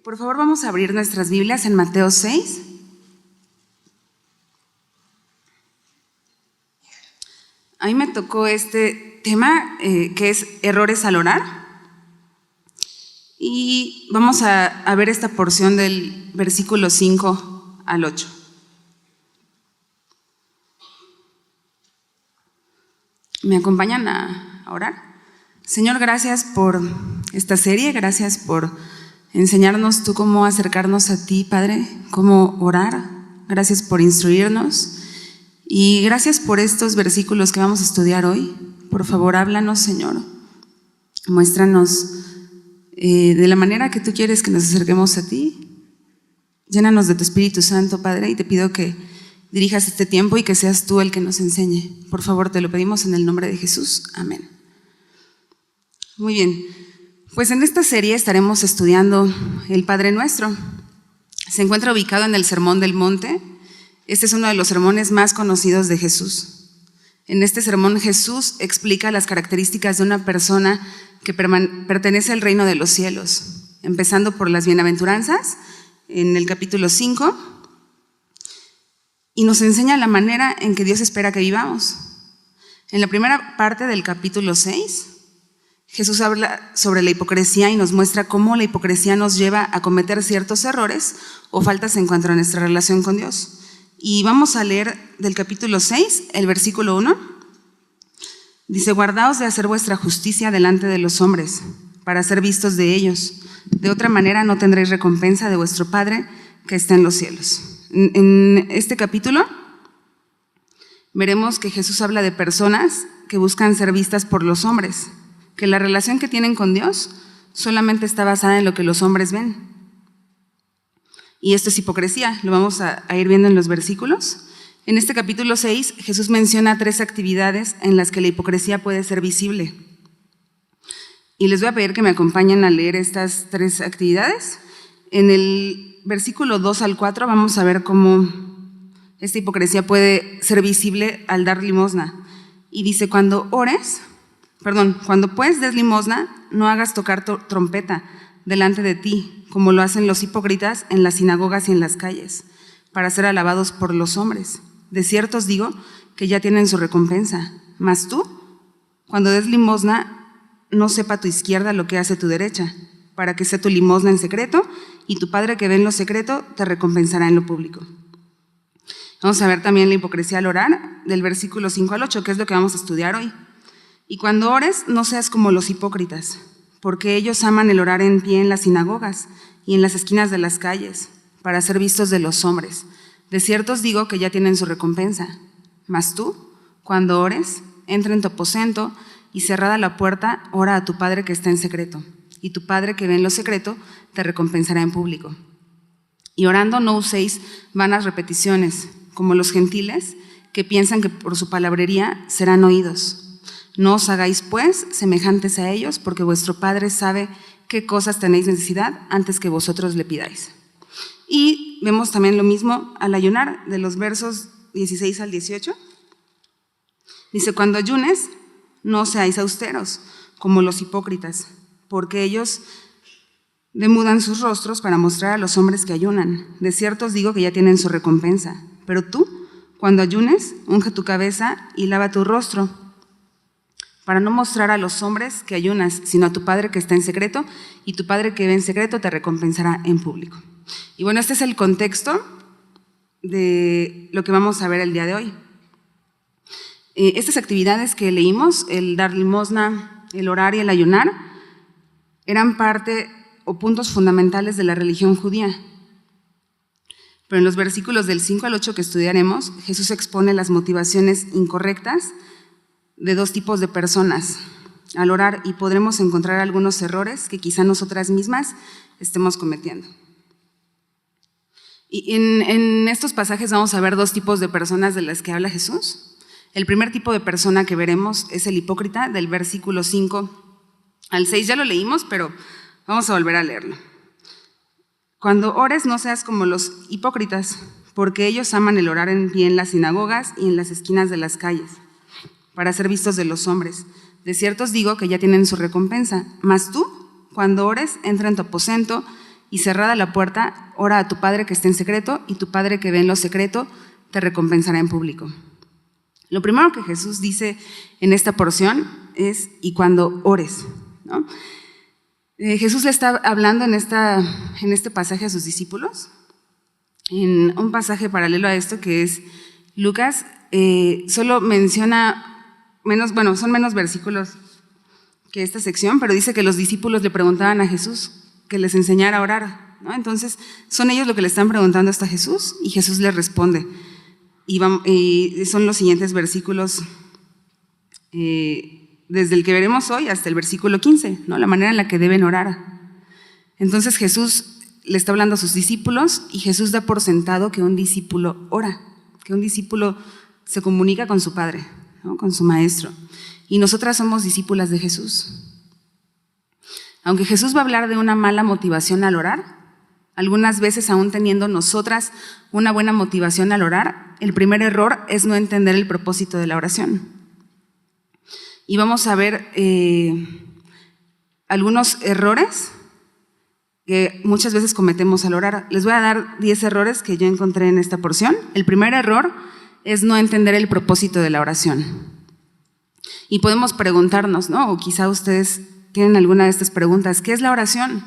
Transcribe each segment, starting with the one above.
Por favor, vamos a abrir nuestras Biblias en Mateo 6. A mí me tocó este tema que es errores al orar. Y vamos a ver esta porción del versículo 5 al 8. ¿Me acompañan a orar? Señor, gracias por esta serie, gracias por enseñarnos tú cómo acercarnos a ti, Padre, cómo orar. Gracias por instruirnos y gracias por estos versículos que vamos a estudiar hoy. Por favor, háblanos, Señor. Muéstranos de la manera que tú quieres que nos acerquemos a ti. Llénanos de tu Espíritu Santo, Padre, y te pido que dirijas este tiempo y que seas tú el que nos enseñe. Por favor, te lo pedimos en el nombre de Jesús. Amén. Muy bien, pues en esta serie estaremos estudiando el Padre Nuestro. Se encuentra ubicado en el Sermón del Monte. Este es uno de los sermones más conocidos de Jesús. En este sermón Jesús explica las características de una persona que pertenece al reino de los cielos, empezando por las bienaventuranzas en el capítulo 5, y nos enseña la manera en que Dios espera que vivamos. En la primera parte del capítulo 6, Jesús habla sobre la hipocresía y nos muestra cómo la hipocresía nos lleva a cometer ciertos errores o faltas en cuanto a nuestra relación con Dios. Y vamos a leer del capítulo 6, el versículo 1. Dice: guardaos de hacer vuestra justicia delante de los hombres, para ser vistos de ellos. De otra manera no tendréis recompensa de vuestro Padre que está en los cielos. En este capítulo veremos que Jesús habla de personas que buscan ser vistas por los hombres, que la relación que tienen con Dios solamente está basada en lo que los hombres ven. Y esto es hipocresía, lo vamos a ir viendo en los versículos. En este capítulo 6, Jesús menciona 3 actividades en las que la hipocresía puede ser visible. Y les voy a pedir que me acompañen a leer estas 3 actividades. En el versículo 2 al 4 vamos a ver cómo esta hipocresía puede ser visible al dar limosna. Y dice: cuando pues des limosna, no hagas tocar trompeta delante de ti, como lo hacen los hipócritas en las sinagogas y en las calles, para ser alabados por los hombres. De cierto os digo que ya tienen su recompensa. Mas tú, cuando des limosna, no sepa tu izquierda lo que hace tu derecha, para que sea tu limosna en secreto, y tu Padre que ve en lo secreto te recompensará en lo público. Vamos a ver también la hipocresía al orar, del versículo 5 al 8, que es lo que vamos a estudiar hoy. Y cuando ores, no seas como los hipócritas, porque ellos aman el orar en pie en las sinagogas y en las esquinas de las calles, para ser vistos de los hombres. De cierto os digo que ya tienen su recompensa. Mas tú, cuando ores, entra en tu aposento y cerrada la puerta, ora a tu Padre que está en secreto, y tu Padre que ve en lo secreto te recompensará en público. Y orando no uséis vanas repeticiones, como los gentiles, que piensan que por su palabrería serán oídos. No os hagáis, pues, semejantes a ellos, porque vuestro Padre sabe qué cosas tenéis necesidad antes que vosotros le pidáis. Y vemos también lo mismo al ayunar, de los versos 16 al 18. Dice: cuando ayunes, no seáis austeros, como los hipócritas, porque ellos demudan sus rostros para mostrar a los hombres que ayunan. De cierto os digo que ya tienen su recompensa. Pero tú, cuando ayunes, unge tu cabeza y lava tu rostro, para no mostrar a los hombres que ayunas, sino a tu Padre que está en secreto, y tu Padre que ve en secreto te recompensará en público. Y bueno, este es el contexto de lo que vamos a ver el día de hoy. Estas actividades que leímos, el dar limosna, el orar y el ayunar, eran parte o puntos fundamentales de la religión judía. Pero en los versículos del 5 al 8 que estudiaremos, Jesús expone las motivaciones incorrectas de 2 tipos de personas al orar, y podremos encontrar algunos errores que quizá nosotras mismas estemos cometiendo. Y en estos pasajes vamos a ver 2 tipos de personas de las que habla Jesús. El primer tipo de persona que veremos es el hipócrita, del versículo 5 al 6. Ya lo leímos, pero vamos a volver a leerlo. Cuando ores, no seas como los hipócritas, porque ellos aman el orar en pie en las sinagogas y en las esquinas de las calles, para ser vistos de los hombres. De cierto os digo que ya tienen su recompensa. Mas tú, cuando ores, entra en tu aposento y cerrada la puerta, ora a tu Padre que está en secreto, y tu Padre que ve en lo secreto te recompensará en público. Lo primero que Jesús dice en esta porción es, y cuando ores, ¿no? Jesús le está hablando en este pasaje a sus discípulos, en un pasaje paralelo a esto que es Lucas, solo menciona son menos versículos que esta sección, pero dice que los discípulos le preguntaban a Jesús que les enseñara a orar, ¿no? Entonces, son ellos lo que le están preguntando hasta Jesús y Jesús les responde. Y son los siguientes versículos, desde el que veremos hoy hasta el versículo 15, ¿no? La manera en la que deben orar. Entonces, Jesús le está hablando a sus discípulos y Jesús da por sentado que un discípulo ora, que un discípulo se comunica con su Padre, ¿no? Con su Maestro. Y nosotras somos discípulas de Jesús. Aunque Jesús va a hablar de una mala motivación al orar, algunas veces aún teniendo nosotras una buena motivación al orar, el primer error es no entender el propósito de la oración. Y vamos a ver algunos errores que muchas veces cometemos al orar. Les voy a dar 10 errores que yo encontré en esta porción. El primer error es no entender el propósito de la oración. Y podemos preguntarnos, ¿no? O quizá ustedes tienen alguna de estas preguntas. ¿Qué es la oración?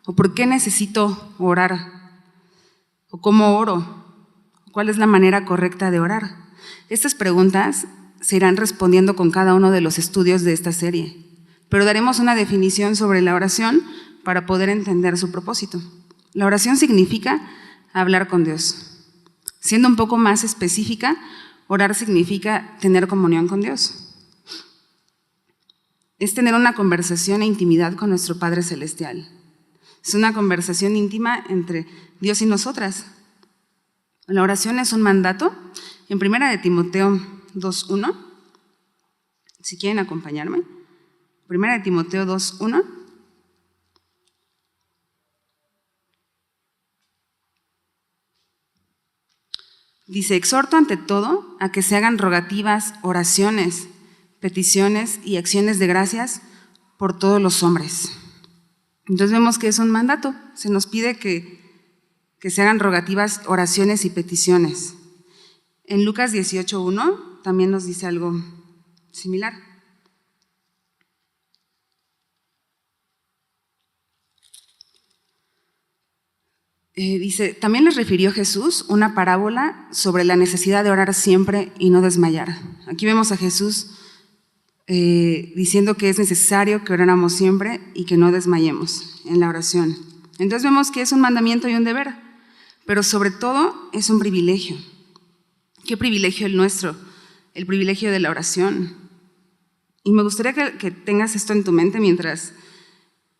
¿O por qué necesito orar? ¿O cómo oro? ¿Cuál es la manera correcta de orar? Estas preguntas se irán respondiendo con cada uno de los estudios de esta serie, pero daremos una definición sobre la oración para poder entender su propósito. La oración significa hablar con Dios. Siendo un poco más específica, orar significa tener comunión con Dios. Es tener una conversación e intimidad con nuestro Padre Celestial. Es una conversación íntima entre Dios y nosotras. La oración es un mandato. En 1 de Timoteo 2:1, si quieren acompañarme, 1 de Timoteo 2:1. Dice, exhorto ante todo a que se hagan rogativas, oraciones, peticiones y acciones de gracias por todos los hombres. Entonces vemos que es un mandato, se nos pide que se hagan rogativas, oraciones y peticiones. En Lucas 18:1 también nos dice algo similar. Dice, también les refirió Jesús una parábola sobre la necesidad de orar siempre y no desmayar. Aquí vemos a Jesús diciendo que es necesario que oráramos siempre y que no desmayemos en la oración. Entonces vemos que es un mandamiento y un deber, pero sobre todo es un privilegio. ¿Qué privilegio el nuestro? El privilegio de la oración. Y me gustaría que tengas esto en tu mente mientras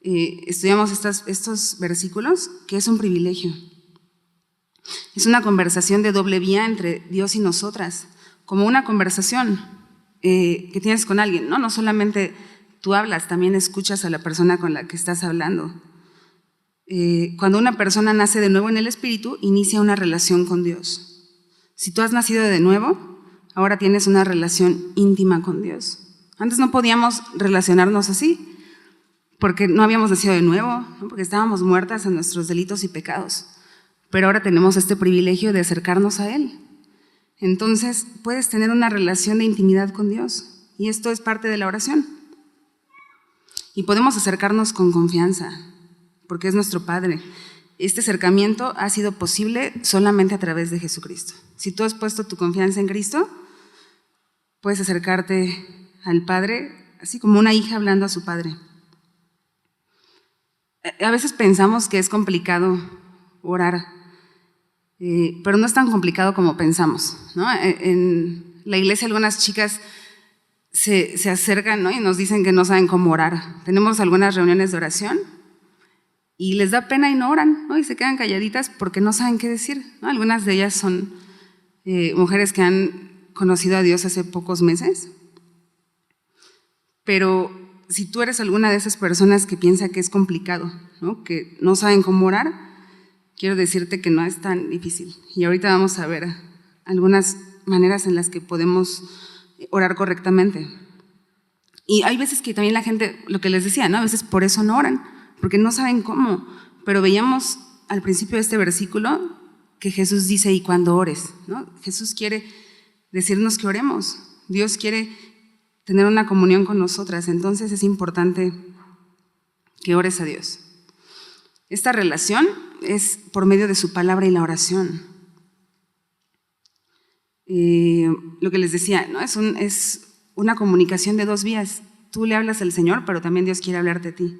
estudiamos estos versículos, que es un privilegio. Es una conversación de doble vía entre Dios y nosotras, como una conversación que tienes con alguien, ¿no? No solamente tú hablas, también escuchas a la persona con la que estás hablando. Cuando una persona nace de nuevo en el Espíritu, inicia una relación con Dios. Si tú has nacido de nuevo, ahora tienes una relación íntima con Dios. Antes no podíamos relacionarnos así, porque no habíamos nacido de nuevo, ¿no? Porque estábamos muertas en nuestros delitos y pecados. Pero ahora tenemos este privilegio de acercarnos a Él. Entonces, puedes tener una relación de intimidad con Dios, y esto es parte de la oración. Y podemos acercarnos con confianza, porque es nuestro Padre. Este acercamiento ha sido posible solamente a través de Jesucristo. Si tú has puesto tu confianza en Cristo, puedes acercarte al Padre, así como una hija hablando a su Padre. A veces pensamos que es complicado orar, pero no es tan complicado como pensamos, ¿no? En la iglesia algunas chicas se acercan, ¿no? Y nos dicen que no saben cómo orar. Tenemos algunas reuniones de oración y les da pena y no oran, ¿no? Y se quedan calladitas porque no saben qué decir, ¿no? Algunas de ellas son mujeres que han conocido a Dios hace pocos meses, pero si tú eres alguna de esas personas que piensa que es complicado, ¿no? Que no saben cómo orar, quiero decirte que no es tan difícil. Y ahorita vamos a ver algunas maneras en las que podemos orar correctamente. Y hay veces que también la gente, lo que les decía, ¿no? A veces por eso no oran, porque no saben cómo, pero veíamos al principio de este versículo que Jesús dice, y cuando ores, ¿no? Jesús quiere decirnos que oremos. Dios quiere tener una comunión con nosotras, entonces es importante que ores a Dios. Esta relación es por medio de su palabra y la oración. Lo que les decía, ¿no? Es una comunicación de dos vías. Tú le hablas al Señor, pero también Dios quiere hablarte a ti.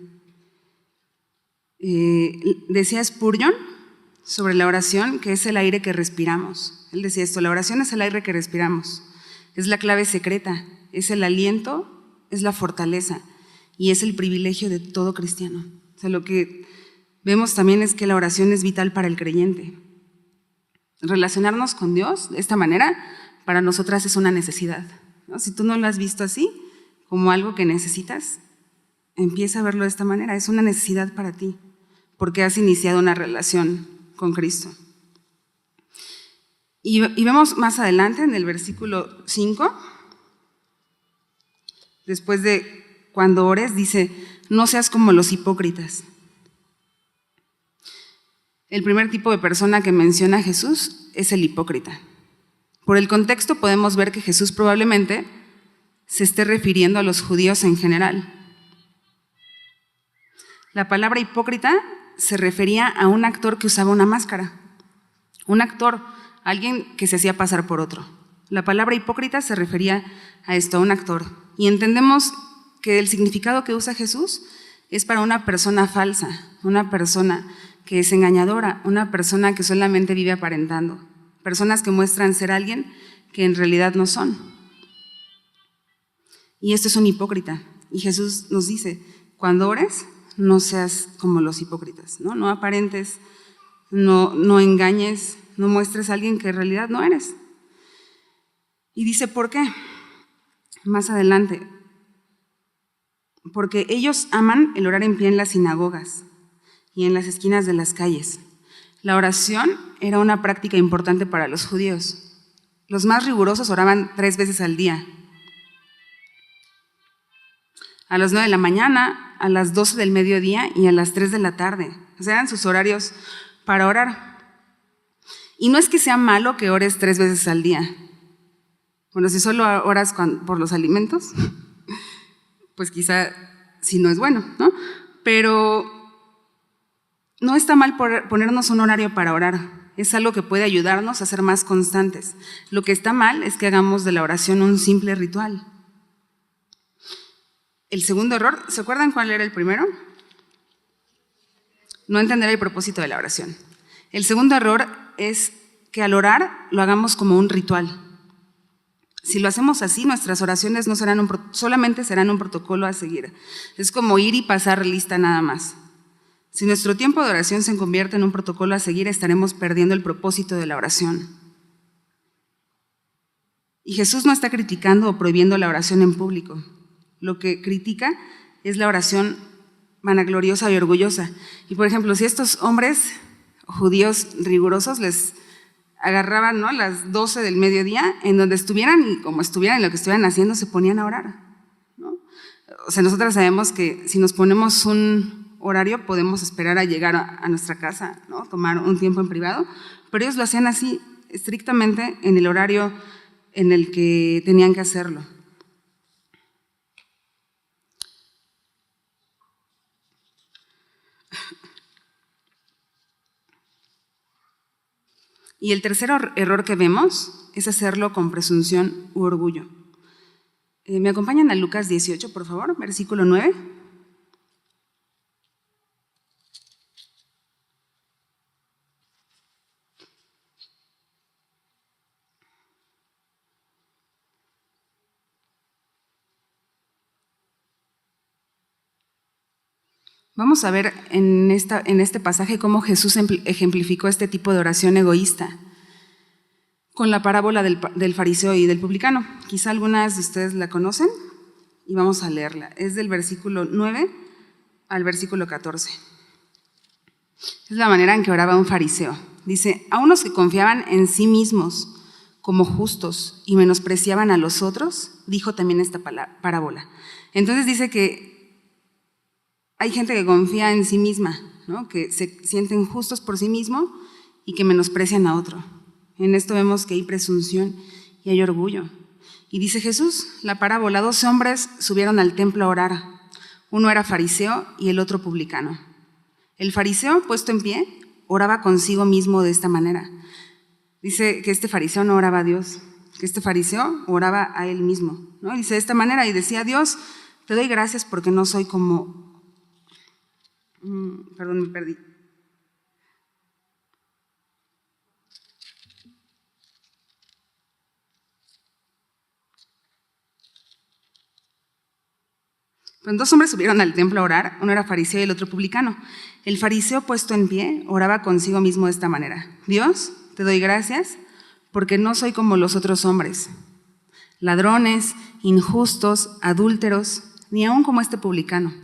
Decía Spurgeon sobre la oración que es el aire que respiramos. Él decía esto, la oración es el aire que respiramos, es la clave secreta, es el aliento, es la fortaleza y es el privilegio de todo cristiano. O sea, lo que vemos también es que la oración es vital para el creyente. Relacionarnos con Dios de esta manera para nosotras es una necesidad, ¿no? Si tú no lo has visto así, como algo que necesitas, empieza a verlo de esta manera, es una necesidad para ti, porque has iniciado una relación con Cristo. Y vemos más adelante en el versículo 5, después de cuando ores, dice, no seas como los hipócritas. El primer tipo de persona que menciona Jesús es el hipócrita. Por el contexto podemos ver que Jesús probablemente se esté refiriendo a los judíos en general. La palabra hipócrita se refería a un actor que usaba una máscara. Un actor, alguien que se hacía pasar por otro. La palabra hipócrita se refería a esto, a un actor. Y entendemos que el significado que usa Jesús es para una persona falsa, una persona que es engañadora, una persona que solamente vive aparentando, personas que muestran ser alguien que en realidad no son. Y esto es un hipócrita. Y Jesús nos dice, cuando ores, no seas como los hipócritas, ¿no? No aparentes, no engañes, no muestres a alguien que en realidad no eres. Y dice, ¿por qué? Más adelante, porque ellos aman el orar en pie en las sinagogas y en las esquinas de las calles. La oración era una práctica importante para los judíos. Los más rigurosos oraban 3 veces al día. A las 9 de la mañana, a las 12 del mediodía y a las 3 de la tarde. O sea, eran sus horarios para orar. Y no es que sea malo que ores 3 veces al día. Bueno, si solo oras por los alimentos, pues quizá sí no es bueno, ¿no? Pero no está mal ponernos un horario para orar. Es algo que puede ayudarnos a ser más constantes. Lo que está mal es que hagamos de la oración un simple ritual. El segundo error, ¿se acuerdan cuál era el primero? No entender el propósito de la oración. El segundo error es que al orar lo hagamos como un ritual. Si lo hacemos así, nuestras oraciones no serán solamente serán un protocolo a seguir. Es como ir y pasar lista nada más. Si nuestro tiempo de oración se convierte en un protocolo a seguir, estaremos perdiendo el propósito de la oración. Y Jesús no está criticando o prohibiendo la oración en público. Lo que critica es la oración vanagloriosa y orgullosa. Y por ejemplo, si estos hombres judíos rigurosos les agarraban, ¿no?, las 12 del mediodía, en donde estuvieran y como estuvieran, lo que estuvieran haciendo, se ponían a orar, ¿no? O sea, nosotras sabemos que si nos ponemos un horario podemos esperar a llegar a nuestra casa, ¿no?, tomar un tiempo en privado, pero ellos lo hacían así, estrictamente en el horario en el que tenían que hacerlo. Y el tercer error que vemos es hacerlo con presunción u orgullo. ¿Me acompañan a Lucas 18, por favor? Versículo 9. Vamos a ver en este pasaje cómo Jesús ejemplificó este tipo de oración egoísta con la parábola del fariseo y del publicano. Quizá algunas de ustedes la conocen y vamos a leerla. Es del versículo 9 al versículo 14. Es la manera en que oraba un fariseo. Dice, a unos que confiaban en sí mismos como justos y menospreciaban a los otros, dijo también esta parábola. Entonces dice que hay gente que confía en sí misma, ¿no? Que se sienten justos por sí mismos y que menosprecian a otro. En esto vemos que hay presunción y hay orgullo. Y dice Jesús, la parábola, 2 hombres subieron al templo a orar. Uno era fariseo y el otro publicano. El fariseo, puesto en pie, oraba consigo mismo de esta manera. Dice que este fariseo no oraba a Dios, que este fariseo oraba a él mismo, ¿no? Dice de esta manera y decía: Dios, te doy gracias porque no soy como... Perdón, me perdí. Cuando 2 hombres subieron al templo a orar, uno era fariseo y el otro publicano. El fariseo, puesto en pie, oraba consigo mismo de esta manera: Dios, te doy gracias porque no soy como los otros hombres, ladrones, injustos, adúlteros, ni aun como este publicano.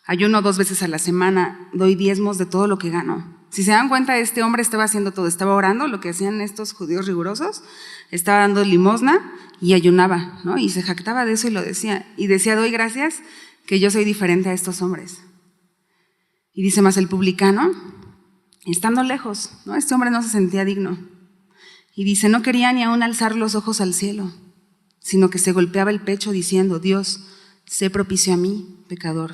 Ayuno 2 veces a la semana, doy diezmos de todo lo que gano. Si se dan cuenta, este hombre estaba haciendo todo, estaba orando, lo que hacían estos judíos rigurosos, estaba dando limosna y ayunaba, ¿no? Y se jactaba de eso y lo decía. Y decía: doy gracias que yo soy diferente a estos hombres. Y dice más el publicano, estando lejos, ¿no? Este hombre no se sentía digno. Y dice: no quería ni aún alzar los ojos al cielo, sino que se golpeaba el pecho diciendo: Dios, sé propicio a mí, pecador.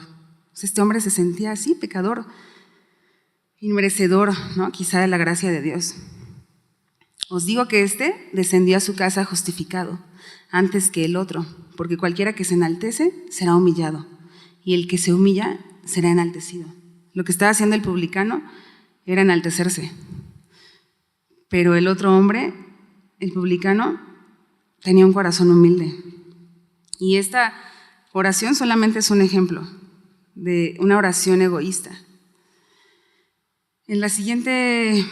Este hombre se sentía así, pecador, inmerecedor, ¿no? Quizá de la gracia de Dios. Os digo que este descendió a su casa justificado antes que el otro, porque cualquiera que se enaltece será humillado, y el que se humilla será enaltecido. Lo que estaba haciendo el publicano era enaltecerse, pero el otro hombre, el publicano, tenía un corazón humilde. Y esta oración solamente es un ejemplo de una oración egoísta. En la siguiente,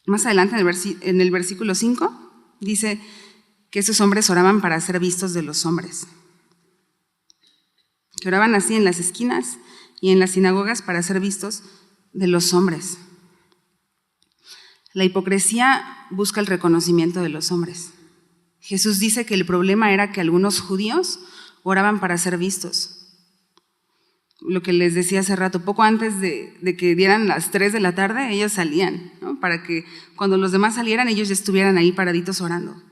más adelante en el versículo 5, dice que esos hombres oraban para ser vistos de los hombres. Que oraban así en las esquinas y en las sinagogas para ser vistos de los hombres. La hipocresía busca el reconocimiento de los hombres. Jesús dice que el problema era que algunos judíos oraban para ser vistos. Lo que les decía hace rato, poco antes de que dieran las 3 de la tarde, ellos salían, ¿no? Para que cuando los demás salieran, ellos ya estuvieran ahí paraditos orando.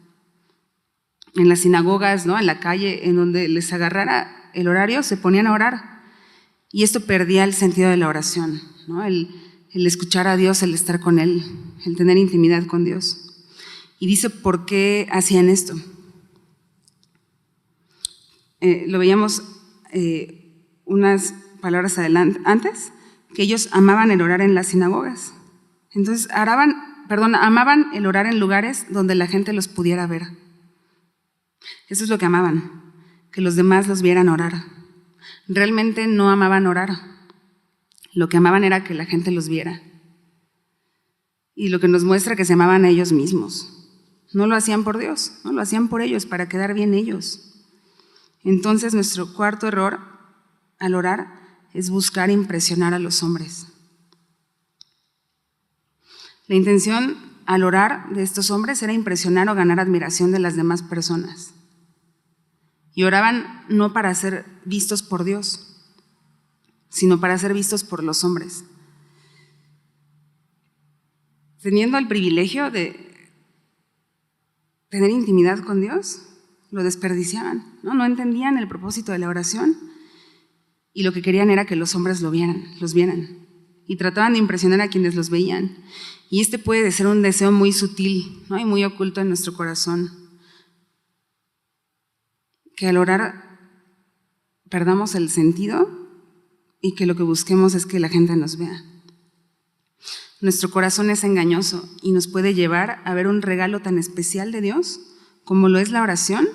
En las sinagogas, ¿no? En la calle, en donde les agarrara el horario, se ponían a orar. Y esto perdía el sentido de la oración, ¿no? El escuchar a Dios, el estar con Él, el tener intimidad con Dios. Y dice por qué hacían esto. Lo veíamos unas palabras antes, que ellos amaban el orar en las sinagogas. Entonces, amaban el orar en lugares donde la gente los pudiera ver. Eso es lo que amaban, que los demás los vieran orar. Realmente no amaban orar. Lo que amaban era que la gente los viera. Y lo que nos muestra que se amaban a ellos mismos. No lo hacían por Dios, no lo hacían por ellos, para quedar bien ellos. Entonces, nuestro cuarto error al orar es buscar impresionar a los hombres. La intención al orar de estos hombres era impresionar o ganar admiración de las demás personas. Y oraban no para ser vistos por Dios, sino para ser vistos por los hombres. Teniendo el privilegio de tener intimidad con Dios, lo desperdiciaban, ¿no? No entendían el propósito de la oración y lo que querían era que los hombres los vieran y trataban de impresionar a quienes los veían. Y este puede ser un deseo muy sutil, ¿no? Y muy oculto en nuestro corazón, que al orar perdamos el sentido y que lo que busquemos es que la gente nos vea. Nuestro corazón es engañoso y nos puede llevar a ver un regalo tan especial de Dios como lo es la oración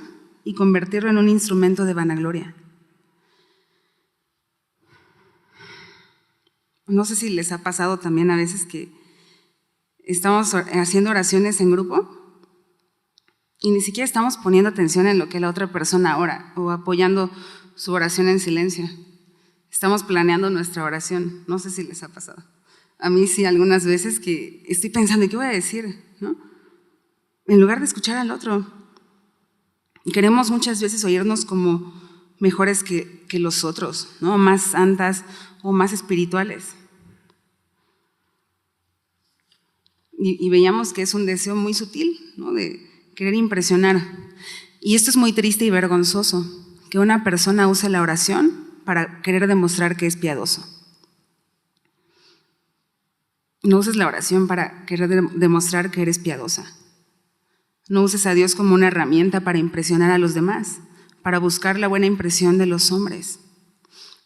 y convertirlo en un instrumento de vanagloria. No sé si les ha pasado también a veces que estamos haciendo oraciones en grupo y ni siquiera estamos poniendo atención en lo que la otra persona ora o apoyando su oración en silencio. Estamos planeando nuestra oración. No sé si les ha pasado. A mí sí, algunas veces que estoy pensando, ¿qué voy a decir? ¿No? En lugar de escuchar al otro. Y queremos muchas veces oírnos como mejores que los otros, ¿no? Más santas o más espirituales. Y veíamos que es un deseo muy sutil, ¿no? De querer impresionar. Y esto es muy triste y vergonzoso, que una persona use la oración para querer demostrar que es piadoso. No uses la oración para querer demostrar que eres piadosa. No uses a Dios como una herramienta para impresionar a los demás, para buscar la buena impresión de los hombres.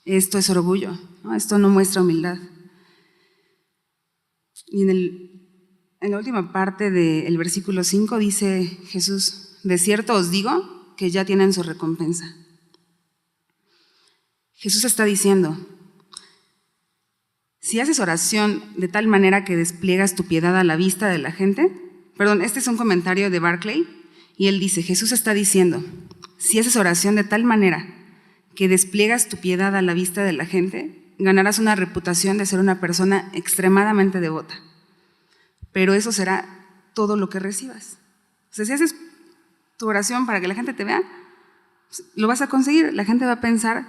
Esto es orgullo, ¿no? Esto no muestra humildad. Y en la última parte del versículo 5 dice Jesús: de cierto os digo que ya tienen su recompensa. Jesús está diciendo: si haces oración de tal manera que despliegas tu piedad a la vista de la gente, este es un comentario de Barclay, y él dice, Jesús está diciendo, si haces oración de tal manera que despliegas tu piedad a la vista de la gente, ganarás una reputación de ser una persona extremadamente devota. Pero eso será todo lo que recibas. O sea, si haces tu oración para que la gente te vea, lo vas a conseguir. La gente va a pensar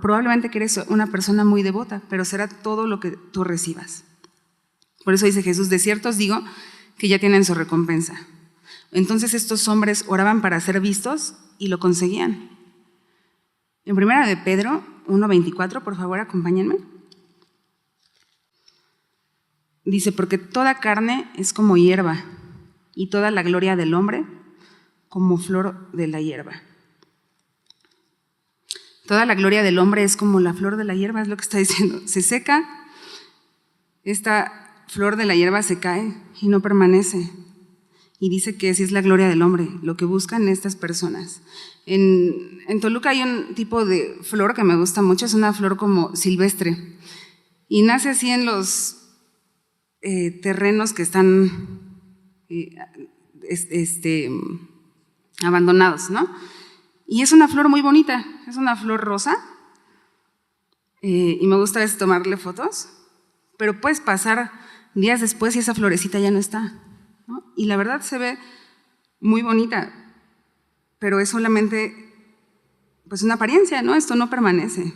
probablemente que eres una persona muy devota, pero será todo lo que tú recibas. Por eso dice Jesús, de cierto os digo que ya tienen su recompensa. Entonces estos hombres oraban para ser vistos y lo conseguían. En 1 de Pedro 1:24, por favor, acompáñenme. Dice, porque toda carne es como hierba, y toda la gloria del hombre como flor de la hierba. Toda la gloria del hombre es como la flor de la hierba, es lo que está diciendo. Se seca, esta flor de la hierba se cae y no permanece. Y dice que así es la gloria del hombre, lo que buscan estas personas. En Toluca hay un tipo de flor que me gusta mucho, es una flor como silvestre. Y nace así en los terrenos que están abandonados, ¿no? Y es una flor muy bonita, es una flor rosa, y me gusta a veces tomarle fotos, pero puedes pasar días después y esa florecita ya no está, ¿no? Y la verdad se ve muy bonita, pero es solamente pues una apariencia, ¿no? Esto no permanece.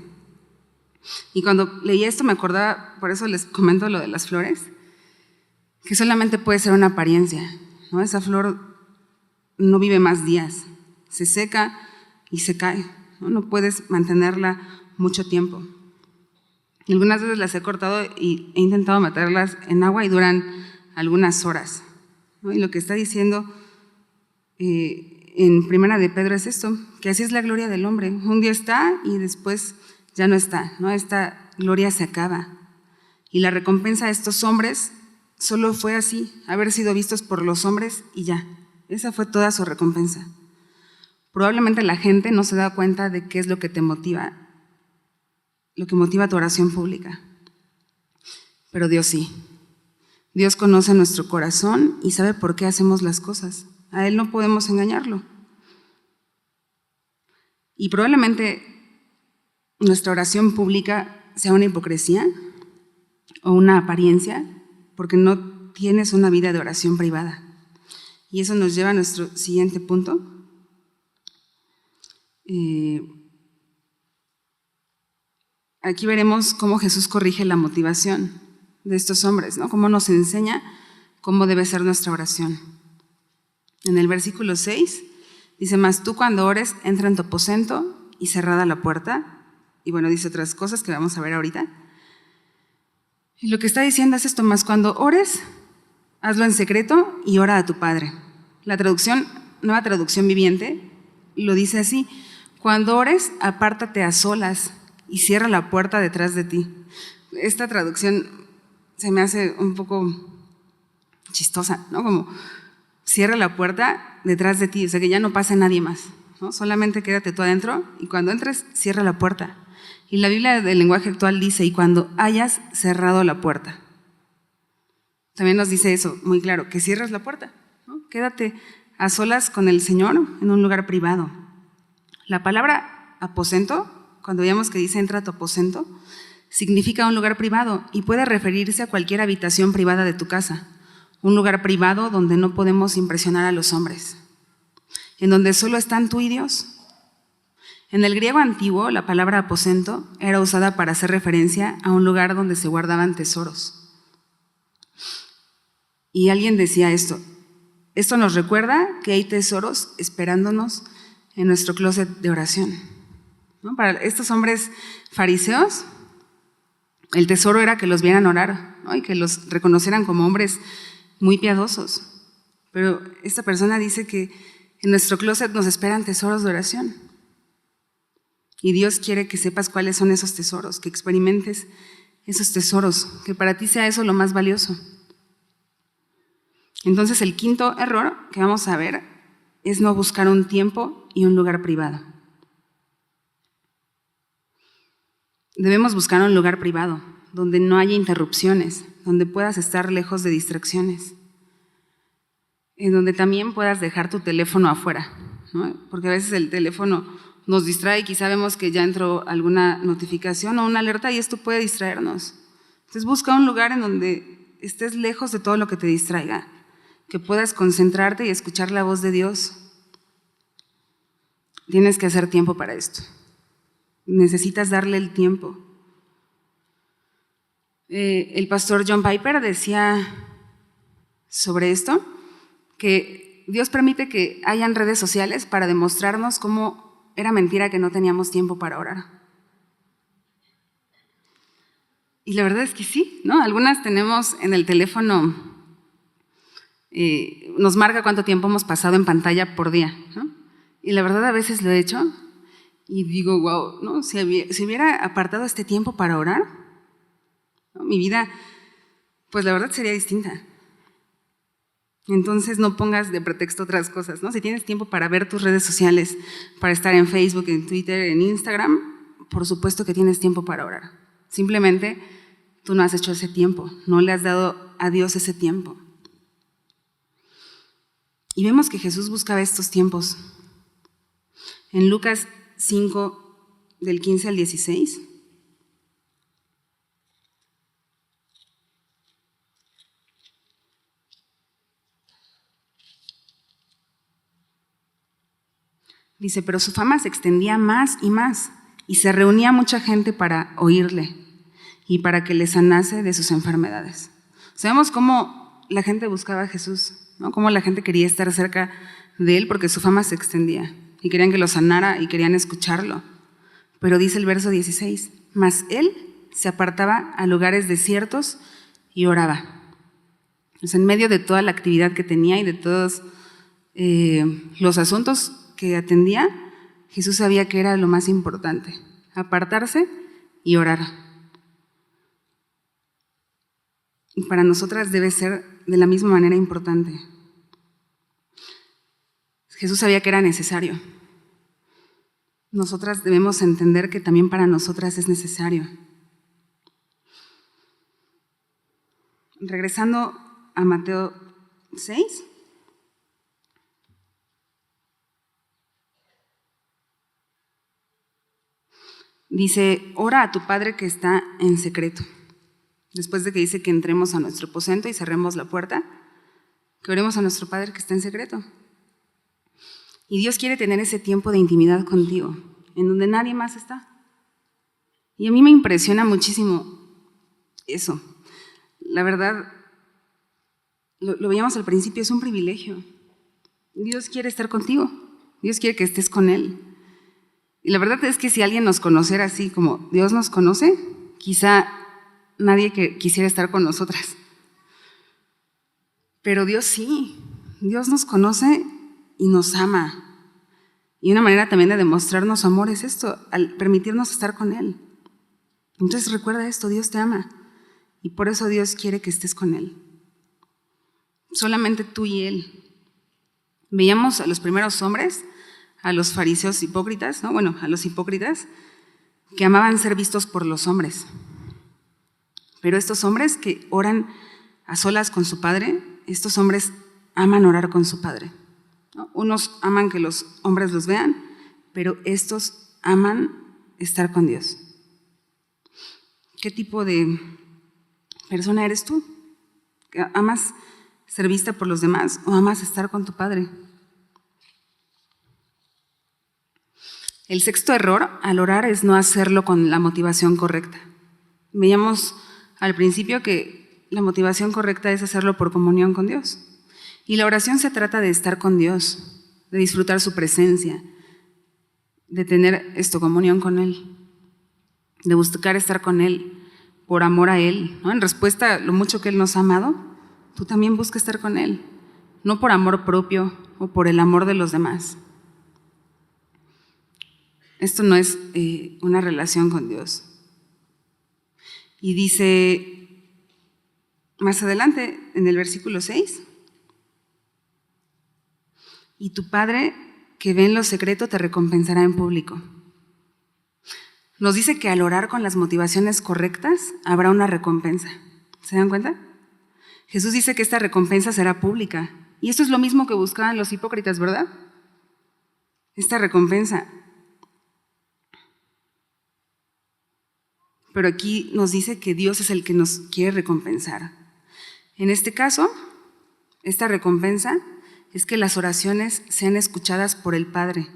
Y cuando leí esto me acordaba, por eso les comento lo de las flores, que solamente puede ser una apariencia, ¿no? Esa flor no vive más días, se seca y se cae, ¿no? No puedes mantenerla mucho tiempo. Y algunas veces las he cortado y he intentado meterlas en agua y duran algunas horas, ¿no? Y lo que está diciendo en 1 de Pedro es esto, que así es la gloria del hombre. Un día está y después ya no está, ¿no? Esta gloria se acaba. Y la recompensa de estos hombres solo fue así, haber sido vistos por los hombres y ya. Esa fue toda su recompensa. Probablemente la gente no se da cuenta de qué es lo que te motiva, lo que motiva tu oración pública. Pero Dios sí. Dios conoce nuestro corazón y sabe por qué hacemos las cosas. A Él no podemos engañarlo. Y probablemente nuestra oración pública sea una hipocresía o una apariencia, porque no tienes una vida de oración privada. Y eso nos lleva a nuestro siguiente punto. Aquí veremos cómo Jesús corrige la motivación de estos hombres, ¿no? Cómo nos enseña cómo debe ser nuestra oración. En el versículo 6 dice, mas tú cuando ores, entra en tu aposento y cerrada la puerta. Y bueno, dice otras cosas que vamos a ver ahorita. Y lo que está diciendo es esto, mas cuando ores, hazlo en secreto y ora a tu Padre. La traducción, Nueva Traducción Viviente, lo dice así, cuando ores, apártate a solas y cierra la puerta detrás de ti. Esta traducción se me hace un poco chistosa, ¿no? Como cierra la puerta detrás de ti, o sea que ya no pase nadie más, ¿no? Solamente quédate tú adentro y cuando entres, cierra la puerta. Y la Biblia del lenguaje actual dice, y cuando hayas cerrado la puerta. También nos dice eso muy claro, que cierres la puerta, ¿no? Quédate a solas con el Señor en un lugar privado. La palabra aposento, cuando veíamos que dice entra a tu aposento, significa un lugar privado y puede referirse a cualquier habitación privada de tu casa, un lugar privado donde no podemos impresionar a los hombres, en donde solo están tú y Dios. En el griego antiguo, la palabra aposento era usada para hacer referencia a un lugar donde se guardaban tesoros. Y alguien decía esto nos recuerda que hay tesoros esperándonos en nuestro closet de oración, ¿no? Para estos hombres fariseos, el tesoro era que los vieran orar, ¿no? Y que los reconocieran como hombres muy piadosos. Pero esta persona dice que en nuestro closet nos esperan tesoros de oración. Y Dios quiere que sepas cuáles son esos tesoros, que experimentes esos tesoros, que para ti sea eso lo más valioso. Entonces, el quinto error que vamos a ver es no buscar un tiempo y un lugar privado. Debemos buscar un lugar privado, donde no haya interrupciones, donde puedas estar lejos de distracciones, en donde también puedas dejar tu teléfono afuera, ¿no? Porque a veces el teléfono nos distrae y quizá vemos que ya entró alguna notificación o una alerta y esto puede distraernos. Entonces busca un lugar en donde estés lejos de todo lo que te distraiga, que puedas concentrarte y escuchar la voz de Dios. Tienes que hacer tiempo para esto. Necesitas darle el tiempo. El pastor John Piper decía sobre esto, que Dios permite que hayan redes sociales para demostrarnos cómo era mentira que no teníamos tiempo para orar. Y la verdad es que sí, ¿no? Algunas tenemos en el teléfono, nos marca cuánto tiempo hemos pasado en pantalla por día, ¿no? Y la verdad a veces lo he hecho y digo, wow, ¿no? Si hubiera apartado este tiempo para orar, ¿no? Mi vida, pues la verdad sería distinta. Entonces no pongas de pretexto otras cosas, ¿no? Si tienes tiempo para ver tus redes sociales, para estar en Facebook, en Twitter, en Instagram, por supuesto que tienes tiempo para orar. Simplemente tú no has hecho ese tiempo, no le has dado a Dios ese tiempo. Y vemos que Jesús buscaba estos tiempos. En Lucas 5, del 15 al 16, dice, pero su fama se extendía más y más, y se reunía mucha gente para oírle y para que le sanase de sus enfermedades. Sabemos cómo la gente buscaba a Jesús, ¿no? Cómo la gente quería estar cerca de él porque su fama se extendía y querían que lo sanara y querían escucharlo. Pero dice el verso 16, mas él se apartaba a lugares desiertos y oraba. O sea, en medio de toda la actividad que tenía y de todos los asuntos que atendía, Jesús sabía que era lo más importante, apartarse y orar. Y para nosotras debe ser de la misma manera importante. Jesús sabía que era necesario. Nosotras debemos entender que también para nosotras es necesario. Regresando a Mateo 6, dice, ora a tu Padre que está en secreto. Después de que dice que entremos a nuestro aposento y cerremos la puerta, que oremos a nuestro Padre que está en secreto. Y Dios quiere tener ese tiempo de intimidad contigo, en donde nadie más está. Y a mí me impresiona muchísimo eso. La verdad, lo veíamos al principio, es un privilegio. Dios quiere estar contigo, Dios quiere que estés con Él. Y la verdad es que si alguien nos conociera así como Dios nos conoce, quizá nadie quisiera estar con nosotras. Pero Dios sí, Dios nos conoce y nos ama. Y una manera también de demostrarnos amor es esto, al permitirnos estar con Él. Entonces recuerda esto, Dios te ama y por eso Dios quiere que estés con Él. Solamente tú y Él. Veíamos a los primeros hombres, a los fariseos hipócritas, ¿no? Bueno, a los hipócritas que amaban ser vistos por los hombres. Pero estos hombres que oran a solas con su Padre, estos hombres aman orar con su Padre, ¿no? Unos aman que los hombres los vean, pero estos aman estar con Dios. ¿Qué tipo de persona eres tú? ¿Amas ser vista por los demás o amas estar con tu Padre? El sexto error al orar es no hacerlo con la motivación correcta. Veíamos al principio que la motivación correcta es hacerlo por comunión con Dios. Y la oración se trata de estar con Dios, de disfrutar su presencia, de tener comunión con Él, de buscar estar con Él por amor a Él, ¿no? En respuesta a lo mucho que Él nos ha amado, tú también busca estar con Él, no por amor propio o por el amor de los demás. Esto no es una relación con Dios. Y dice más adelante, en el versículo 6, y tu Padre que ve en lo secreto te recompensará en público. Nos dice que al orar con las motivaciones correctas habrá una recompensa. ¿Se dan cuenta? Jesús dice que esta recompensa será pública. Y esto es lo mismo que buscaban los hipócritas, ¿verdad? Esta recompensa. Pero aquí nos dice que Dios es el que nos quiere recompensar. En este caso, esta recompensa es que las oraciones sean escuchadas por el Padre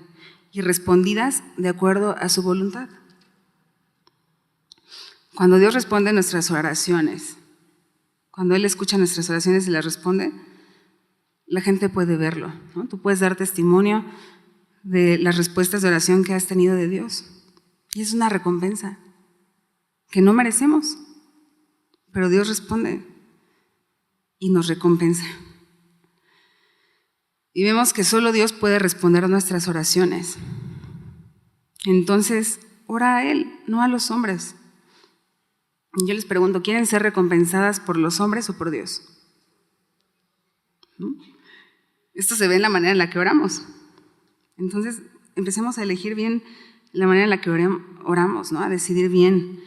y respondidas de acuerdo a su voluntad. Cuando Dios responde nuestras oraciones, cuando Él escucha nuestras oraciones y las responde, la gente puede verlo, ¿no? Tú puedes dar testimonio de las respuestas de oración que has tenido de Dios. Y es una recompensa que no merecemos, pero Dios responde y nos recompensa. Y vemos que solo Dios puede responder a nuestras oraciones. Entonces, ora a Él, no a los hombres. Y yo les pregunto, ¿quieren ser recompensadas por los hombres o por Dios? ¿No? Esto se ve en la manera en la que oramos. Entonces, empecemos a elegir bien la manera en la que oramos, ¿no? A decidir bien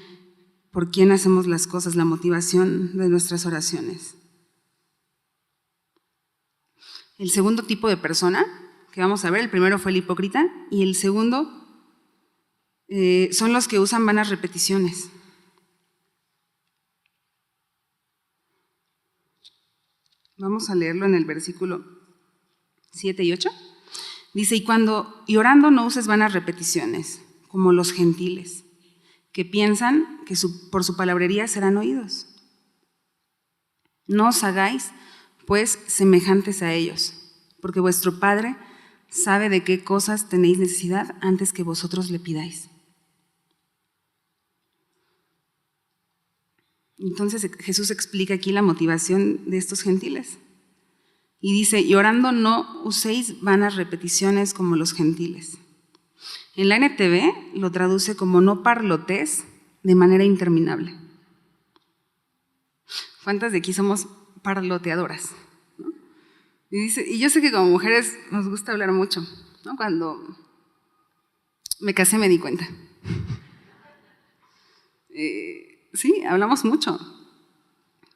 por quién hacemos las cosas, la motivación de nuestras oraciones. El segundo tipo de persona que vamos a ver, el primero fue el hipócrita y el segundo son los que usan vanas repeticiones. Vamos a leerlo en el versículo 7 y 8. Dice, y orando no uses vanas repeticiones, como los gentiles, que piensan que por su palabrería serán oídos. No os hagáis, pues, semejantes a ellos, porque vuestro Padre sabe de qué cosas tenéis necesidad antes que vosotros le pidáis. Entonces Jesús explica aquí la motivación de estos gentiles. Y dice, y orando no uséis vanas repeticiones como los gentiles. En la NTV lo traduce como no parlotés de manera interminable. ¿Cuántas de aquí somos parloteadoras? ¿No? Y yo sé que como mujeres nos gusta hablar mucho, ¿no? Cuando me casé me di cuenta. Sí, hablamos mucho,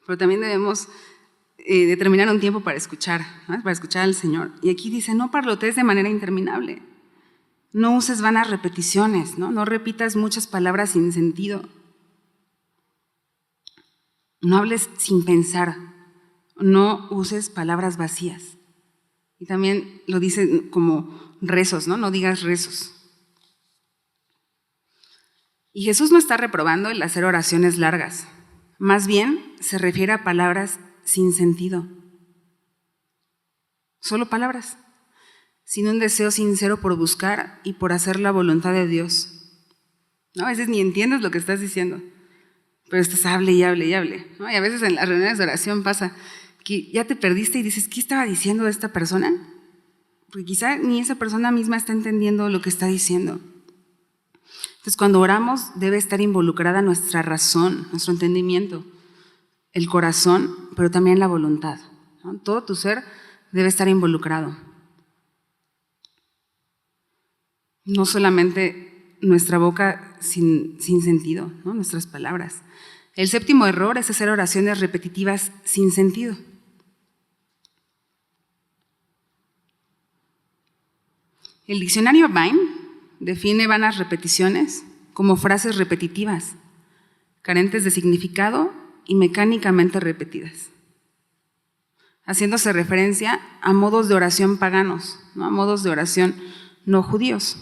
pero también debemos determinar un tiempo para escuchar, ¿no? Para escuchar al Señor. Y aquí dice, no parlotees de manera interminable, no uses vanas repeticiones, ¿no? No repitas muchas palabras sin sentido, no hables sin pensar, no uses palabras vacías. Y también lo dice como rezos, ¿no? No digas rezos. Y Jesús no está reprobando el hacer oraciones largas, más bien se refiere a palabras sin sentido. Solo palabras, sin un deseo sincero por buscar y por hacer la voluntad de Dios. ¿No? A veces ni entiendes lo que estás diciendo, pero estás hable y hable y hable, ¿no? Y a veces en las reuniones de oración pasa que ya te perdiste y dices, ¿qué estaba diciendo esta persona? Porque quizá ni esa persona misma está entendiendo lo que está diciendo. Entonces, cuando oramos debe estar involucrada nuestra razón, nuestro entendimiento, el corazón, pero también la voluntad, ¿no? Todo tu ser debe estar involucrado. No solamente nuestra boca sin sentido, ¿no? Nuestras palabras. El séptimo error es hacer oraciones repetitivas sin sentido. El diccionario Vine define vanas repeticiones como frases repetitivas, carentes de significado y mecánicamente repetidas, haciéndose referencia a modos de oración paganos, ¿no? A modos de oración no judíos.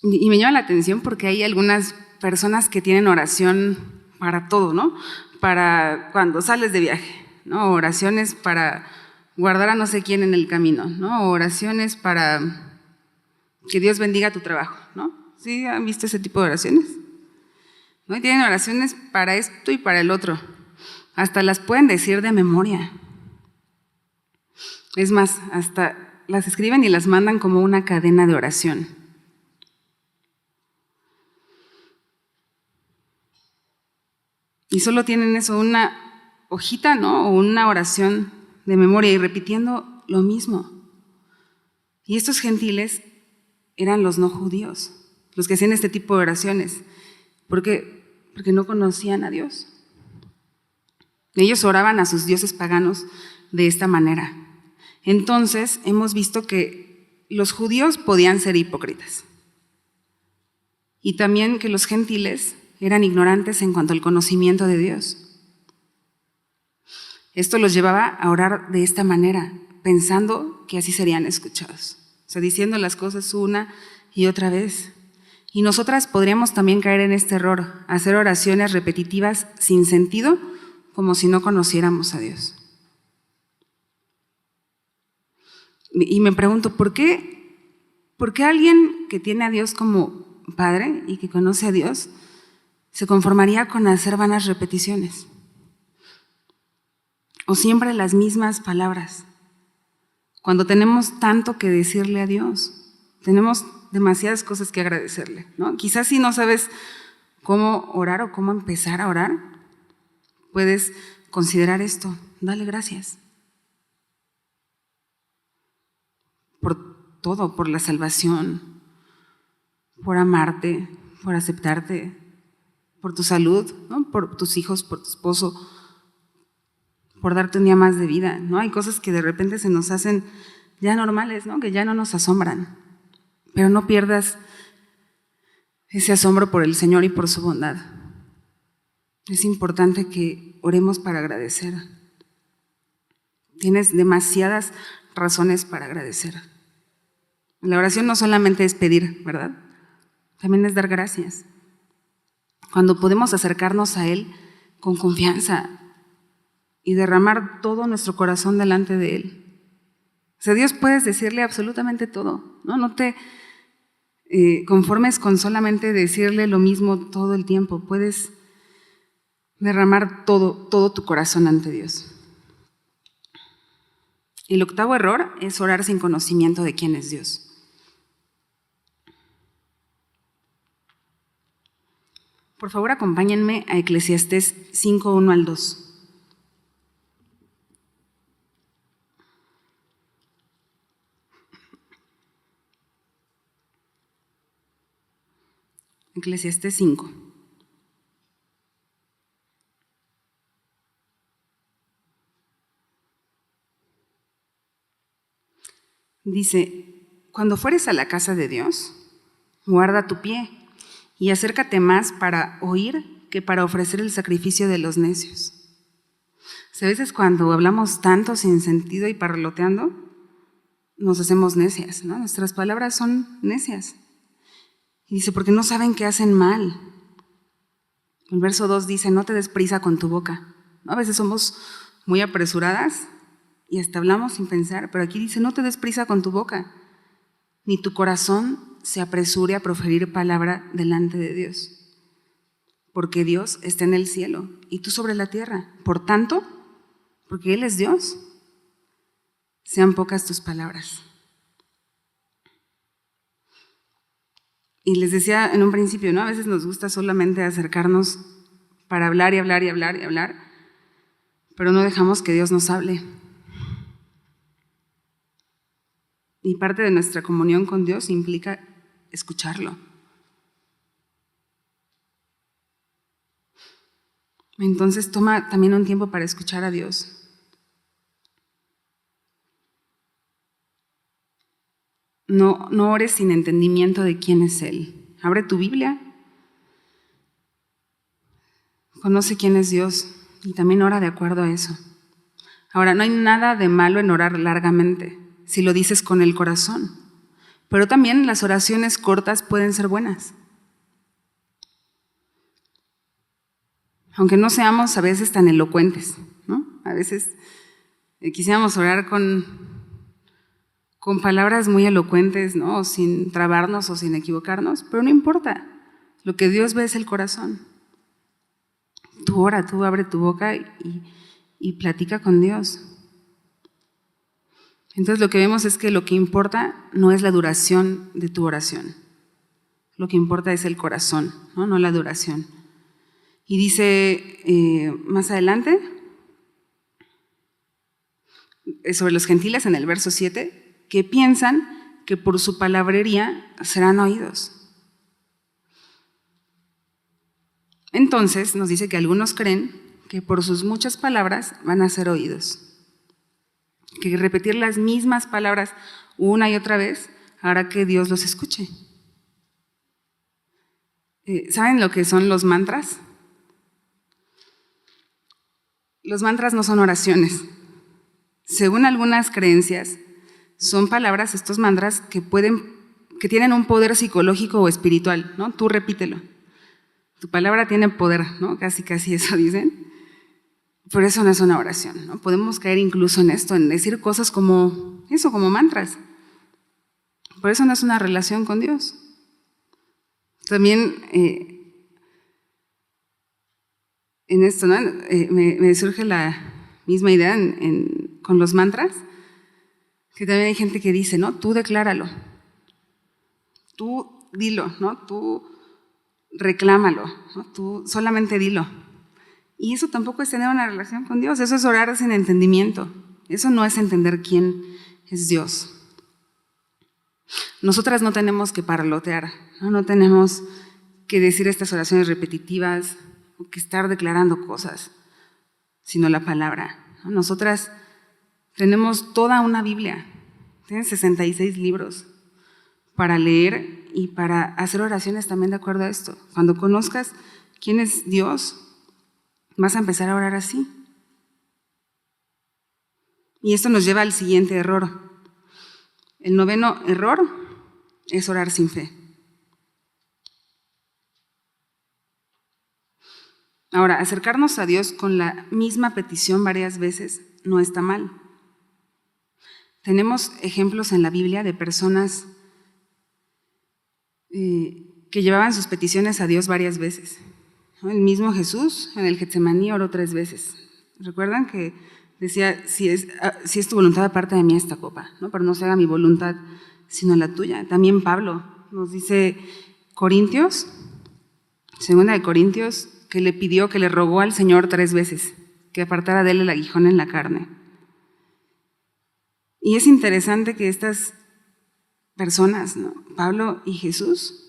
Y me llama la atención porque hay algunas personas que tienen oración para todo, ¿no? Para cuando sales de viaje, ¿no? Oraciones para guardar a no sé quién en el camino, ¿no? Oraciones para que Dios bendiga tu trabajo, ¿no? ¿Sí han visto ese tipo de oraciones? ¿No? Y tienen oraciones para esto y para el otro. Hasta las pueden decir de memoria. Es más, hasta las escriben y las mandan como una cadena de oración. Y solo tienen eso, una hojita, ¿no? O una oración de memoria y repitiendo lo mismo. Y estos gentiles eran los no judíos, los que hacían este tipo de oraciones. ¿Por qué? Porque no conocían a Dios. Ellos oraban a sus dioses paganos de esta manera. Entonces, hemos visto que los judíos podían ser hipócritas. Y también que los gentiles eran ignorantes en cuanto al conocimiento de Dios. Esto los llevaba a orar de esta manera, pensando que así serían escuchados. O sea, diciendo las cosas una y otra vez. Y nosotras podríamos también caer en este error, hacer oraciones repetitivas sin sentido, como si no conociéramos a Dios. Y me pregunto, ¿por qué alguien que tiene a Dios como Padre y que conoce a Dios se conformaría con hacer vanas repeticiones? O siempre las mismas palabras. Cuando tenemos tanto que decirle a Dios, tenemos demasiadas cosas que agradecerle, ¿no? Quizás si no sabes cómo orar o cómo empezar a orar, puedes considerar esto, dale gracias. Por todo, por la salvación, por amarte, por aceptarte, por tu salud, ¿no? Por tus hijos, por tu esposo, por darte un día más de vida, ¿no? Hay cosas que de repente se nos hacen ya normales, ¿no? Que ya no nos asombran, pero no pierdas ese asombro por el Señor y por su bondad. Es importante que oremos para agradecer. Tienes demasiadas razones para agradecer. La oración no solamente es pedir, ¿verdad? También es dar gracias. Cuando podemos acercarnos a Él con confianza y derramar todo nuestro corazón delante de Él. O sea, Dios puedes decirle absolutamente todo, ¿no? No te conformes con solamente decirle lo mismo todo el tiempo. Puedes derramar todo tu corazón ante Dios. El octavo error es orar sin conocimiento de quién es Dios. Por favor, acompáñenme a Eclesiastés 5, 1 al 2. Eclesiastés 5. Dice, cuando fueres a la casa de Dios, guarda tu pie y acércate más para oír que para ofrecer el sacrificio de los necios. A veces cuando hablamos tanto sin sentido y parloteando, nos hacemos necias, ¿no? Nuestras palabras son necias. Y dice, porque no saben que hacen mal. El verso 2 dice, no te des prisa con tu boca, ¿no? A veces somos muy apresuradas y hasta hablamos sin pensar, pero aquí dice, no te des prisa con tu boca, ni tu corazón se apresure a proferir palabra delante de Dios, porque Dios está en el cielo y tú sobre la tierra. Por tanto, porque Él es Dios, sean pocas tus palabras. Y les decía en un principio, ¿no? A veces nos gusta solamente acercarnos para hablar y hablar y hablar y hablar, pero no dejamos que Dios nos hable. Y parte de nuestra comunión con Dios implica escucharlo. Entonces toma también un tiempo para escuchar a Dios. No ores sin entendimiento de quién es Él. Abre tu Biblia, conoce quién es Dios y también ora de acuerdo a eso. Ahora, no hay nada de malo en orar largamente si lo dices con el corazón, Pero también las oraciones cortas pueden ser buenas. Aunque no seamos a veces tan elocuentes, ¿no? A veces quisiéramos orar con palabras muy elocuentes, ¿no? Sin trabarnos o sin equivocarnos, pero no importa. Lo que Dios ve es el corazón. Tú ora, tú abre tu boca y platica con Dios. Entonces lo que vemos es que lo que importa no es la duración de tu oración. Lo que importa es el corazón, no la duración. Y dice más adelante, sobre los gentiles en el verso 7, que piensan que por su palabrería serán oídos. Entonces nos dice que algunos creen que por sus muchas palabras van a ser oídos. Que repetir las mismas palabras una y otra vez hará que Dios los escuche. ¿Saben lo que son los mantras? Los mantras no son oraciones. Según algunas creencias, son palabras, estos mantras, que tienen un poder psicológico o espiritual, ¿no? Tú repítelo. Tu palabra tiene poder, ¿no? Casi eso dicen. Pero eso no es una oración, ¿no? Podemos caer incluso en esto, en decir cosas como eso, como mantras. Por eso no es una relación con Dios. También en esto, ¿no? Me surge la misma idea con los mantras, que también hay gente que dice, ¿no? Tú decláralo, tú dilo, ¿no? Tú reclámalo, ¿no? Tú solamente dilo. Y eso tampoco es tener una relación con Dios, eso es orar sin entendimiento. Eso no es entender quién es Dios. Nosotras no tenemos que parlotear, no tenemos que decir estas oraciones repetitivas o que estar declarando cosas, sino la palabra. Nosotras tenemos toda una Biblia, tienen 66 libros para leer y para hacer oraciones también de acuerdo a esto. Cuando conozcas quién es Dios, vas a empezar a orar así. Y esto nos lleva al siguiente error. El 9º error es orar sin fe. Ahora, acercarnos a Dios con la misma petición varias veces no está mal. Tenemos ejemplos en la Biblia de personas que llevaban sus peticiones a Dios varias veces. El mismo Jesús en el Getsemaní oró 3 veces. ¿Recuerdan que decía, si es tu voluntad, aparta de mí esta copa, ¿no? Pero no se haga mi voluntad, sino la tuya? También Pablo nos dice, Corintios, 2 Corintios, que le pidió, que le rogó al Señor 3 veces, que apartara de él el aguijón en la carne. Y es interesante que estas personas, ¿no? Pablo y Jesús,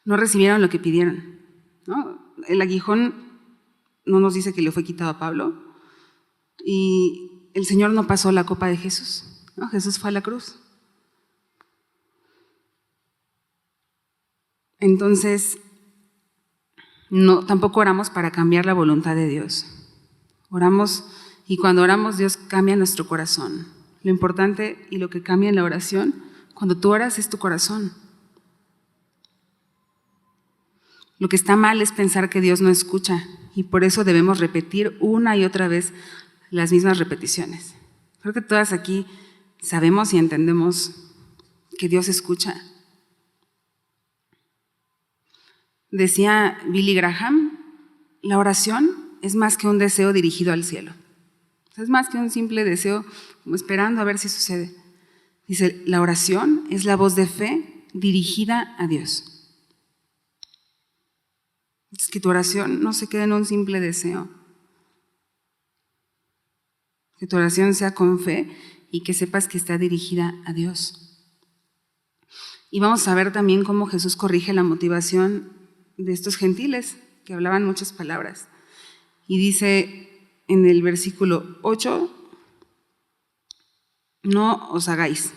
no recibieron lo que pidieron, ¿no? El aguijón no nos dice que le fue quitado a Pablo, y el Señor no pasó la copa de Jesús, ¿no? Jesús fue a la cruz. Entonces, tampoco oramos para cambiar la voluntad de Dios. Oramos, y cuando oramos, Dios cambia nuestro corazón. Lo importante y lo que cambia en la oración, cuando tú oras, es tu corazón. Lo que está mal es pensar que Dios no escucha, y por eso debemos repetir una y otra vez las mismas repeticiones. Creo que todas aquí sabemos y entendemos que Dios escucha. Decía Billy Graham, la oración es más que un deseo dirigido al cielo. Es más que un simple deseo como esperando a ver si sucede. Dice, la oración es la voz de fe dirigida a Dios. Es que tu oración no se quede en un simple deseo. Que tu oración sea con fe y que sepas que está dirigida a Dios. Y vamos a ver también cómo Jesús corrige la motivación de estos gentiles que hablaban muchas palabras. Y dice en el versículo 8, no os hagáis,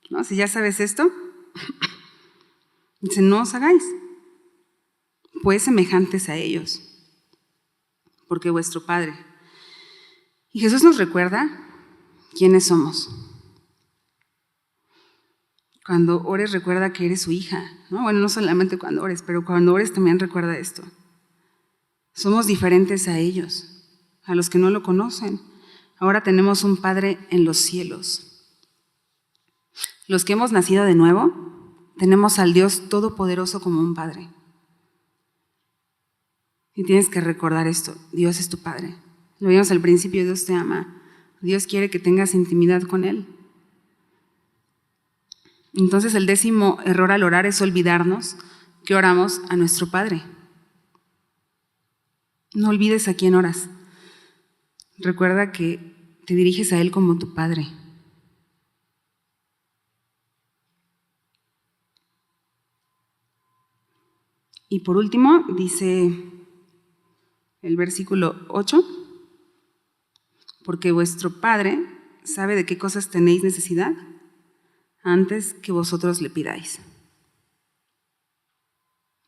¿no? Si ya sabes esto, dice, no os hagáis, pues semejantes a ellos, porque vuestro Padre. Y Jesús nos recuerda quiénes somos. Cuando ores, recuerda que eres su hija, ¿no? Bueno, no solamente cuando ores, pero cuando ores también recuerda esto. Somos diferentes a ellos, a los que no lo conocen. Ahora tenemos un Padre en los cielos. Los que hemos nacido de nuevo, tenemos al Dios Todopoderoso como un Padre. Y tienes que recordar esto, Dios es tu Padre. Lo vimos al principio, Dios te ama. Dios quiere que tengas intimidad con Él. Entonces el 10º error al orar es olvidarnos que oramos a nuestro Padre. No olvides a quién oras. Recuerda que te diriges a Él como tu Padre. Y por último, dice el versículo 8, porque vuestro Padre sabe de qué cosas tenéis necesidad antes que vosotros le pidáis.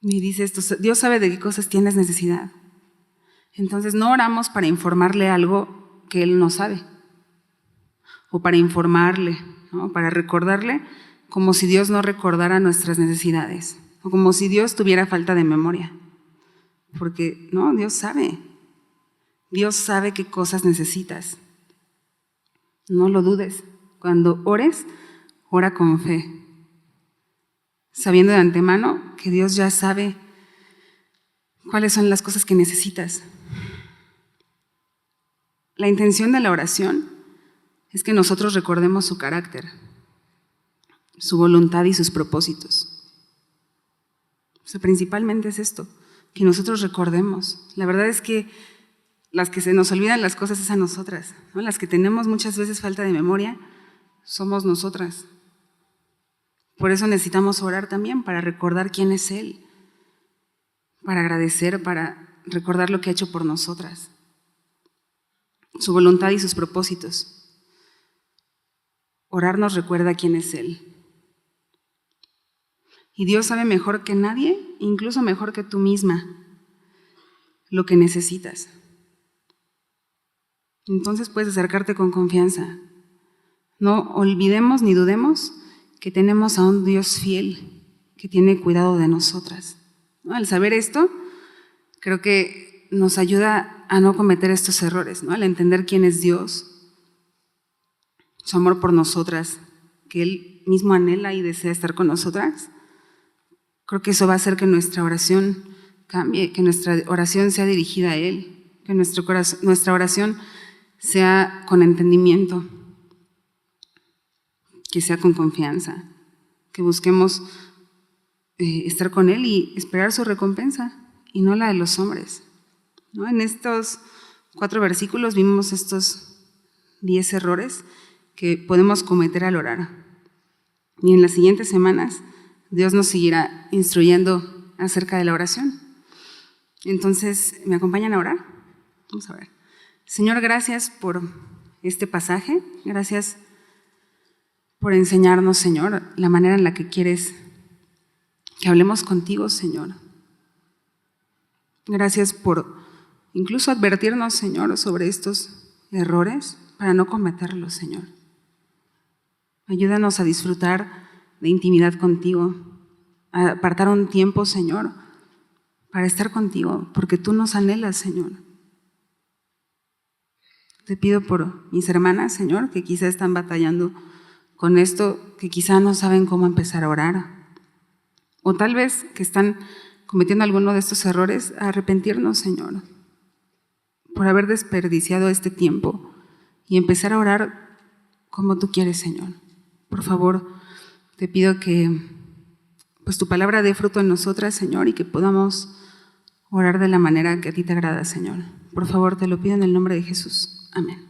Y dice esto, Dios sabe de qué cosas tienes necesidad. Entonces no oramos para informarle algo que Él no sabe, o para informarle, ¿no? Para recordarle como si Dios no recordara nuestras necesidades, o como si Dios tuviera falta de memoria. Porque no, Dios sabe qué cosas necesitas. No lo dudes. Cuando ores, ora con fe, sabiendo de antemano que Dios ya sabe cuáles son las cosas que necesitas. La intención de la oración es que nosotros recordemos su carácter, su voluntad y sus propósitos. O sea, principalmente es esto, que nosotros recordemos. La verdad es que las que se nos olvidan las cosas es a nosotras, ¿no? Las que tenemos muchas veces falta de memoria somos nosotras. Por eso necesitamos orar también, para recordar quién es Él, para agradecer, para recordar lo que ha hecho por nosotras, su voluntad y sus propósitos. Orar nos recuerda quién es Él. Y Dios sabe mejor que nadie, incluso mejor que tú misma, lo que necesitas. Entonces puedes acercarte con confianza. No olvidemos ni dudemos que tenemos a un Dios fiel que tiene cuidado de nosotras, ¿no? Al saber esto, creo que nos ayuda a no cometer estos errores, ¿no? Al entender quién es Dios, su amor por nosotras, que Él mismo anhela y desea estar con nosotras. Creo que eso va a hacer que nuestra oración cambie, que nuestra oración sea dirigida a Él, que nuestra oración sea con entendimiento, que sea con confianza, que busquemos estar con Él y esperar su recompensa y no la de los hombres, ¿no? En estos 4 versículos vimos estos 10 errores que podemos cometer al orar. Y en las siguientes semanas Dios nos seguirá instruyendo acerca de la oración. Entonces, ¿me acompañan a orar? Vamos a ver. Señor, gracias por este pasaje. Gracias por enseñarnos, Señor, la manera en la que quieres que hablemos contigo, Señor. Gracias por incluso advertirnos, Señor, sobre estos errores para no cometerlos, Señor. Ayúdanos a disfrutar de intimidad contigo, a apartar un tiempo, Señor, para estar contigo, porque tú nos anhelas, Señor. Te pido por mis hermanas, Señor, que quizá están batallando con esto, que quizá no saben cómo empezar a orar, o tal vez que están cometiendo alguno de estos errores, a arrepentirnos, Señor, por haber desperdiciado este tiempo y empezar a orar como tú quieres, Señor. Por favor, te pido que pues tu palabra dé fruto en nosotras, Señor, y que podamos orar de la manera que a ti te agrada, Señor. Por favor, te lo pido en el nombre de Jesús. Amén.